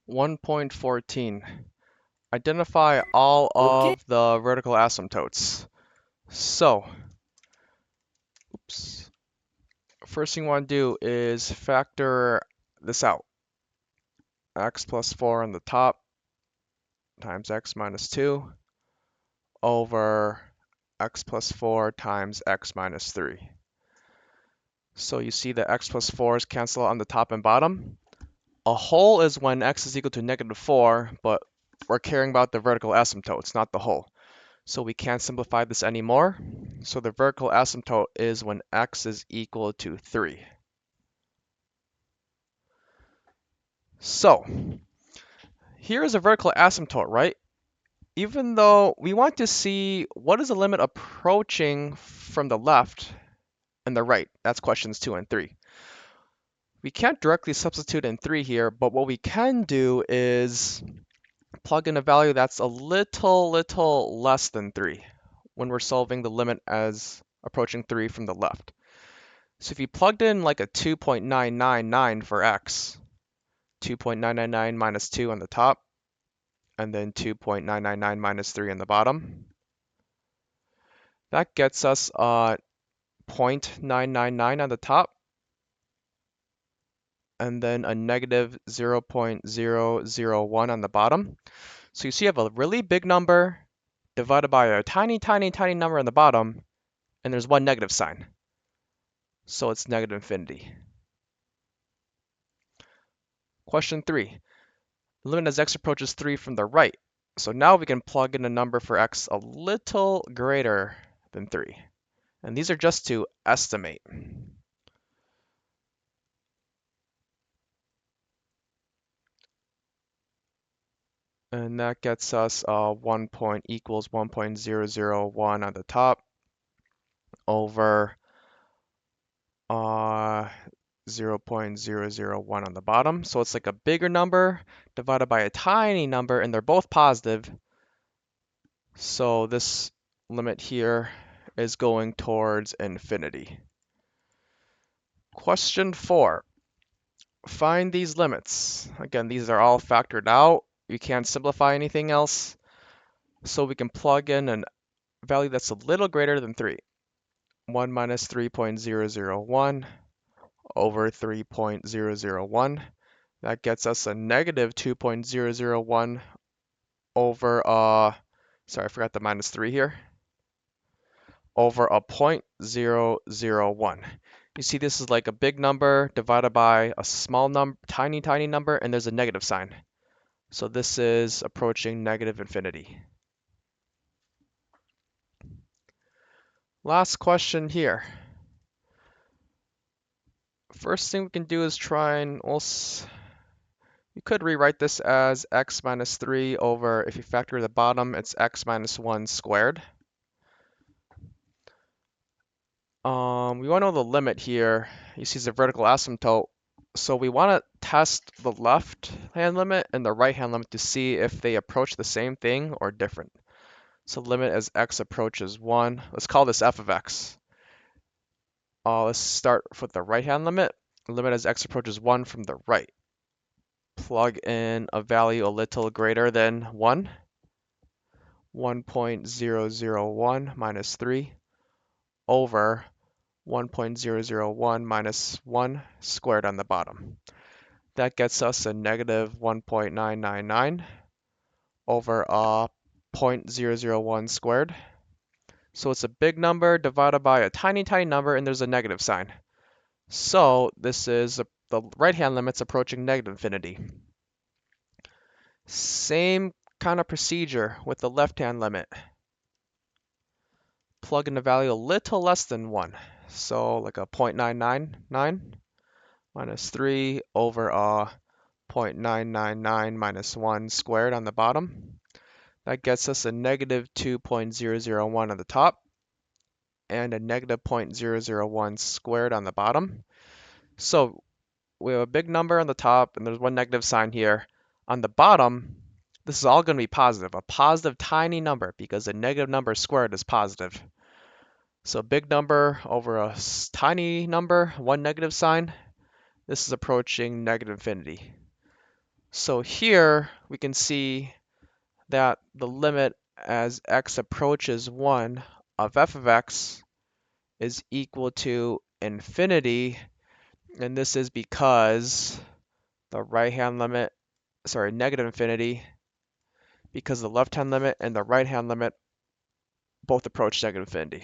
1.14. Identify all Okay. of the vertical asymptotes. So, oops. First thing you want to do is factor this out. X plus 4 on the top times x minus 2 over x plus 4 times x minus 3. So you see the x plus 4's cancel on the top and bottom. A whole is when x is equal to -4, but we're caring about the vertical asymptotes, not the whole. So we can't simplify this anymore. So the vertical asymptote is when x is equal to 3. So here is a vertical asymptote, right? Even though we want to see what is the limit approaching from the left and the right. That's questions 2 and 3. We can't directly substitute in 3 here, but what we can do is plug in a value that's a little less than 3 when we're solving the limit as approaching 3 from the left. So if you plugged in like a 2.999 for x, 2.999 minus 2 on the top, and then 2.999 minus 3 on the bottom, that gets us 0.999 on the top, and then a negative 0.001 on the bottom. So you see you have a really big number divided by a tiny number on the bottom, and there's one negative sign. So it's negative infinity. Question 3. Limit as x approaches 3 from the right. So now we can plug in a number for x a little greater than 3. And these are just to estimate. And that gets us 1 point equals 1.001 on the top over 0.001 on the bottom. So it's like a bigger number divided by a tiny number, and they're both positive. So this limit here is going towards infinity. Question 4. Find these limits. Again, these are all factored out. You can't simplify anything else. So we can plug in a value that's a little greater than 3. 1 minus 3.001 over 3.001. That gets us a negative 2.001 over, sorry, I forgot the minus 3 here, over a 0.001. You see this is like a big number divided by a small number, tiny number, and there's a negative sign. So this is approaching negative infinity. Last question here. First thing we can do is try and you could rewrite this as x minus 3 over, if you factor the bottom, it's x minus 1 squared. We want to know the limit here. You see the vertical asymptote. So we want to test the left hand limit and the right hand limit to see if they approach the same thing or different. So limit as x approaches 1. Let's call this f of x. Let's start with the right hand limit. Limit as x approaches 1 from the right. Plug in a value a little greater than 1. 1.001 minus 3 over 1.001 minus 1 squared on the bottom. That gets us a negative 1.999 over 0.001 squared. So it's a big number divided by a tiny number, and there's a negative sign. So this is the right-hand limit's approaching negative infinity. Same kind of procedure with the left-hand limit. Plug in a value a little less than 1. So like a 0.999 minus 3 over 0.999 minus 1 squared on the bottom. That gets us a negative 2.001 on the top and a negative 0.001 squared on the bottom. So we have a big number on the top and there's one negative sign here. On the bottom, this is all going to be positive, a positive tiny number because a negative number squared is positive. So big number over a tiny number, one negative sign. This is approaching negative infinity. So here we can see that the limit as x approaches 1 of f of x is equal to infinity, and this is because the right-hand limit, sorry, negative infinity, because the left-hand limit and the right-hand limit both approach negative infinity.